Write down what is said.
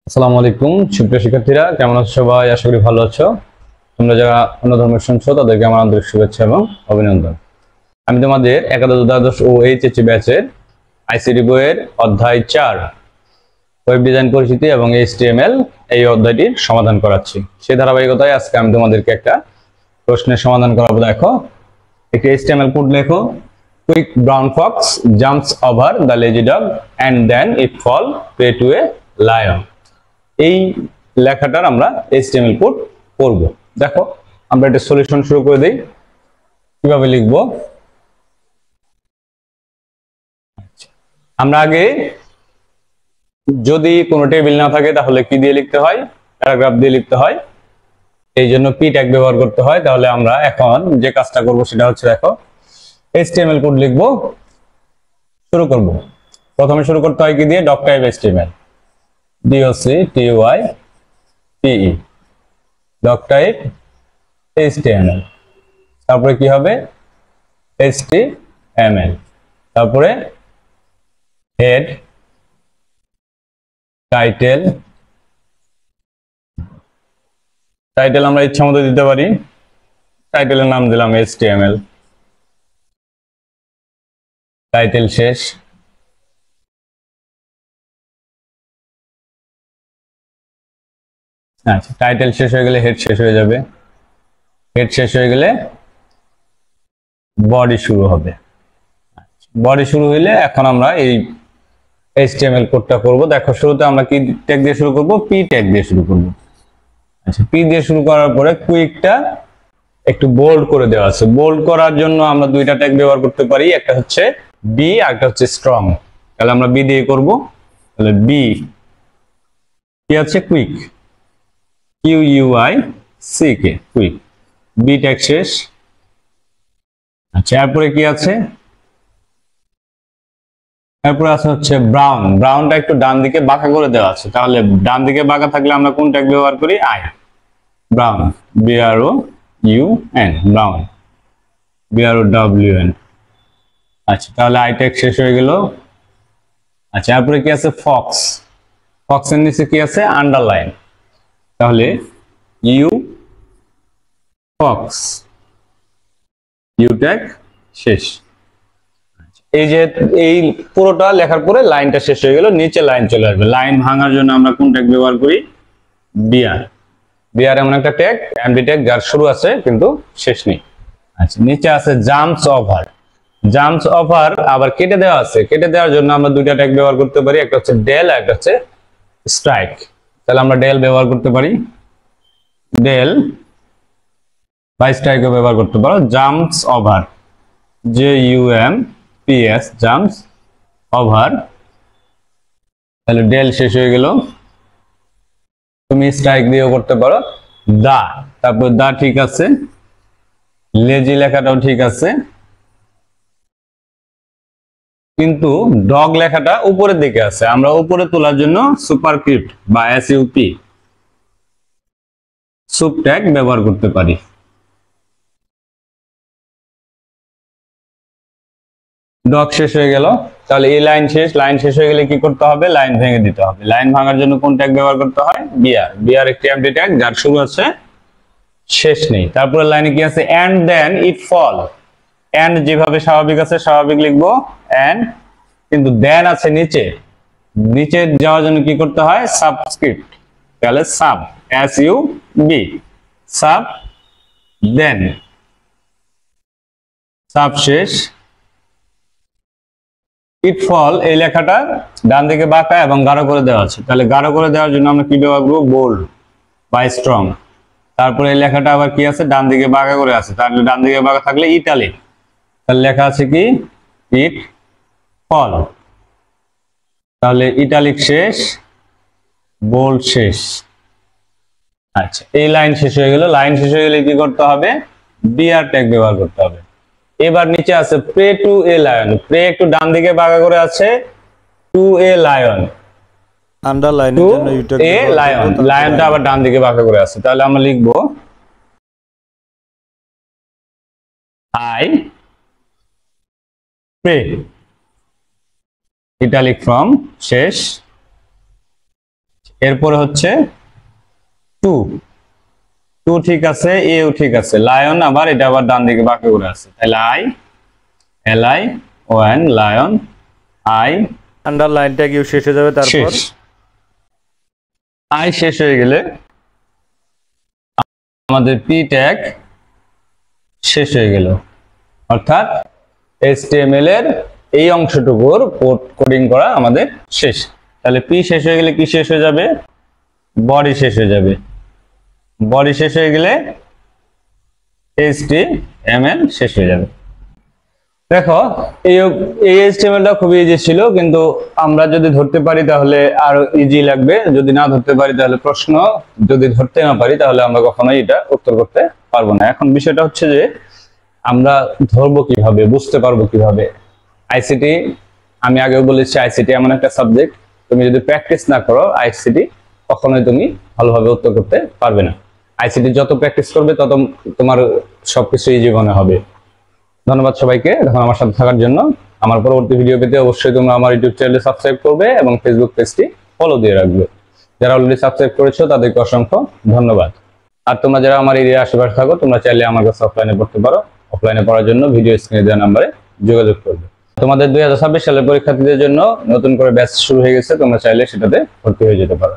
আসসালামু আলাইকুম সুপ্রিয় শিক্ষার্থীরা, কেমন আছো সবাই? আশা করি ভালো আছো। তোমরা যারা অন্য ধর্মের শুনছো তাদেরকে আমার আন্তরিক শুভেচ্ছা এবং অভিনন্দন। আমি তোমাদের একাদশ দ্বাদশ ও এইচএসসি ব্যাচের আইসিটি বইয়ের অধ্যায় 4 ওয়েব ডিজাইন পরিচিতি এবং এইচটিএমএল এই অধ্যায়টির সমাধান করাচ্ছি। সেই ধারাবাহিকতায় আজকে আমি তোমাদেরকে একটা প্রশ্নের সমাধান করাবো। দেখো, একটি এইচটিএমএল কোড লেখো। Quick brown fox jumps over the lazy dog and then it fall prey to a lion. এই লেখাটার আমরা এইচটিএমএল কোড করব। দেখো, আমরা একটা সলিউশন শুরু করে দেই। কিভাবে লিখব? আমরা আগে যদি কোনো টেবিল না থাকে তাহলে কি দিয়ে লিখতে হয়? প্যারাগ্রাফ দিয়ে লিখতে হয়। এই জন্য পি ট্যাগ ব্যবহার করতে হয়। তাহলে আমরা এখন যে কাজটা করব সেটা হচ্ছে, দেখো, এইচটিএমএল কোড লিখব, শুরু করব। প্রথমে শুরু করতে হয় কি দিয়ে? Doctype HTML, DOCTYPE, doctype HTML. তারপরে কি হবে? HTML, তারপরে হেড, টাইটেল। টাইটেল আমরা ইচ্ছা মতো দিতে পারি। টাইটেলের নাম দিলাম HTML, টাইটেল শেষ। আচ্ছা, টাইটেল শেষ হয়ে গেলে হেড শেষ হয়ে যাবে। হেড শেষ হয়ে গেলে বডি শুরু হবে। বডি শুরু হইলে এখন আমরা এই HTML কোডটা করব। দেখো, শুরুতে আমরা কি ট্যাগ দিয়ে শুরু করব? পি ট্যাগ দিয়ে শুরু করব। আচ্ছা, পি দিয়ে শুরু করার পরে কুইকটা একটু বোল্ড করে দেওয়া আছে। বোল্ড করার জন্য আমরা দুইটা ট্যাগ ব্যবহার করতে পারি, একটা হচ্ছে বি আর একটা হচ্ছে স্ট্রং। তাহলে আমরা বি দিয়ে করব। তাহলে বি কি আছে? Quick, QUICK, quick. B tag শেষ। আচ্ছা, এরপরে কি আছে? এরপরে আছে হচ্ছে ব্রাউন। ব্রাউনটা একটু ডান দিকে বাঁকা করে দেওয়া আছে। তাহলে ডান দিকে বাঁকা থাকলে আমরা কোন ট্যাগ ব্যবহার করি? I, brown, BROUN, brown, BROWN। আচ্ছা, তাহলে আই ট্যাগ শেষ হয়ে গেল। আচ্ছা, এরপরে কি আছে? ফক্স। ফক্সের নিচে কি আছে? আন্ডারলাইন। তাহলে ইউ ফক্স, ইউ ট্যাগ শেষ। এই যে এই পুরোটা লেখার পরে লাইনটা শেষ হয়ে গেল, নিচে লাইন চলে আসবে। লাইন ভাঙার জন্য আমরা কোন ট্যাগ ব্যবহার করি? বিআর। বিআর এমন একটা ট্যাগ, এমডি ট্যাগ, যার শুরু আছে কিন্তু শেষ নেই। আচ্ছা, নিচে আছে জাম্পস ওভার। জাম্পস ওভার আবার কেটে দেওয়া আছে। কেটে দেওয়ার জন্য আমরা দুইটা ট্যাগ ব্যবহার করতে পারি, একটা হচ্ছে ডেল আর একটা হচ্ছে স্ট্রাইক। তাহলে আমরা ডেল ব্যবহার করতে পারি, ডেল বা স্ট্রাইকও ব্যবহার করতে পারো। Jumps over, JUMPS, jumps over. তাহলে ডেল শেষ হয়ে গেল। তুমি স্ট্রাইক দিয়েও করতে পারো। দা, তারপর দা ঠিক আছে। লেজি লেখাটাও ঠিক আছে, কিন্তু ডগ লেখাটা উপরের দিকে আছে। আমরা উপরে তোলার জন্য সুপারস্ক্রিপ্ট বা SUP, সুপ ট্যাগ ব্যবহার করতে পারি। ডগ শেষ হয়ে গেল। তাহলে এই লাইন শেষ। লাইন শেষ হয়ে গেলে কি করতে হবে? লাইন ভেঙে দিতে হবে। লাইন ভাঙার জন্য কোন ট্যাগ ব্যবহার করতে হয়? বিআর। বিআর একটি এমডি ট্যাগ, যার শুরু আছে শেষ নেই। তারপরে লাইনে কি আছে? And then it fall. And যেভাবে স্বাভাবিক আছে স্বাভাবিক লিখবো, এন্ড, কিন্তু দেন আছে নিচে। নিচে যাওয়ার জন্য কি করতে হয়? সাবস্ক্রিপ্ট। তাহলে সাব, SUB, সাব, দেন, সাব শেষ। ইট ফল এই লেখাটা ডান দিকে বাঁকা এবং গাঢ় করে দেওয়া আছে। তাহলে গাঢ় করে দেওয়ার জন্য আমরা কি ব্যবহার করবো? বোল্ড বা স্ট্রং। তারপরে এই লেখাটা আবার কি আছে? ডান দিকে বাঁকা করে আছে। তাহলে ডান দিকে বাঁকা থাকলে ইটালিক। তাহলে লেখা আছে কি? ইট ফল। তাহলে ইটালিক শেষ, বোল্ড শেষ। আচ্ছা, এই লাইন শেষ হয়ে গেল। লাইন শেষ হয়ে গেলে কি করতে হবে? বিআর ট্যাগ ব্যবহার করতে হবে। এবার নিচে আছে pre to a line. Pre একটু ডান দিকে বাঁকা করে আছে, টু এ লায়ন, আন্ডারলাইনের টু জন্য ইউটেক এ ব্যবহার লায়ন। করব। লায়নটা আবার ডান দিকে বাঁকা করে আছে। তাহলে আমরা লিখবো আই প্রে, ইটালিক ফ্রম শেষ। এরপরে হচ্ছে টু, টু ঠিক আছে, এও ঠিক আছে, লায়ন আবার এটা আবার ডান দিকে বাঁকা করে আছে, তাহলে I, L I O N, lion, I, আন্ডারলাইনটা গিয়ে শেষ হয়ে যাবে, তারপর শেষ। আই শেষ হয়ে গেলে আমাদের পি ট্যাগ শেষ হয়ে গেল, অর্থাৎ HTML এর এই অংশটুকুর কোডিং করা আমাদের শেষ। তাহলে পি শেষ হয়ে গেলে কি শেষ হয়ে যাবে? বডি শেষ হয়ে যাবে। বডি শেষ হয়ে গেলে HTML শেষ হয়ে যাবে। দেখো এই HTML-টা খুবই ইজি ছিল, কিন্তু আমরা যদি ধরতে পারি তাহলে আরো ইজি লাগবে, যদি না ধরতে পারি তাহলে প্রশ্ন যদি ধরতে না পারি তাহলে আমরা কখনোই এটা উত্তর করতে পারবো না। এখন বিষয়টা হচ্ছে যে আমরা ধরবো কিভাবে, বুঝতে পারবো কিভাবে। আইসিটি, আমি আগেও বলেছি, আইসিটি এমন একটা সাবজেক্ট, তুমি যদি প্র্যাকটিস না করো আইসিটি কখনোই তুমি ভালোভাবে উত্তর করতে পারবে না। আইসিটি যত প্র্যাকটিস করবে তত তোমার সবকিছুই জীবনে হবে। ধন্যবাদ সবাইকে এখন আমার সাথে থাকার জন্য। আমার পরবর্তী ভিডিও পেতে অবশ্যই তোমরা আমার ইউটিউব চ্যানেলে সাবস্ক্রাইব করবে এবং ফেসবুক পেজটি ফলো দিয়ে রাখবে। যারা অলরেডি সাবস্ক্রাইব করেছো তাদেরকে অসংখ্য ধন্যবাদ। আর তোমরা যারা আমার এরিয়া আশেপাশে থাকো তোমরা চাইলে আমার কাছে অফলাইনে পড়তে পারো। অফলাইনে পড়ার জন্য ভিডিও স্ক্রিনে দেওয়া নাম্বারে যোগাযোগ করবে। তোমাদের 2026 সালের পরীক্ষার্থীদের জন্য নতুন করে ব্যাচ শুরু হয়ে গেছে, তোমরা চাইলে সেটাতে ভর্তি হয়ে যেতে পারো।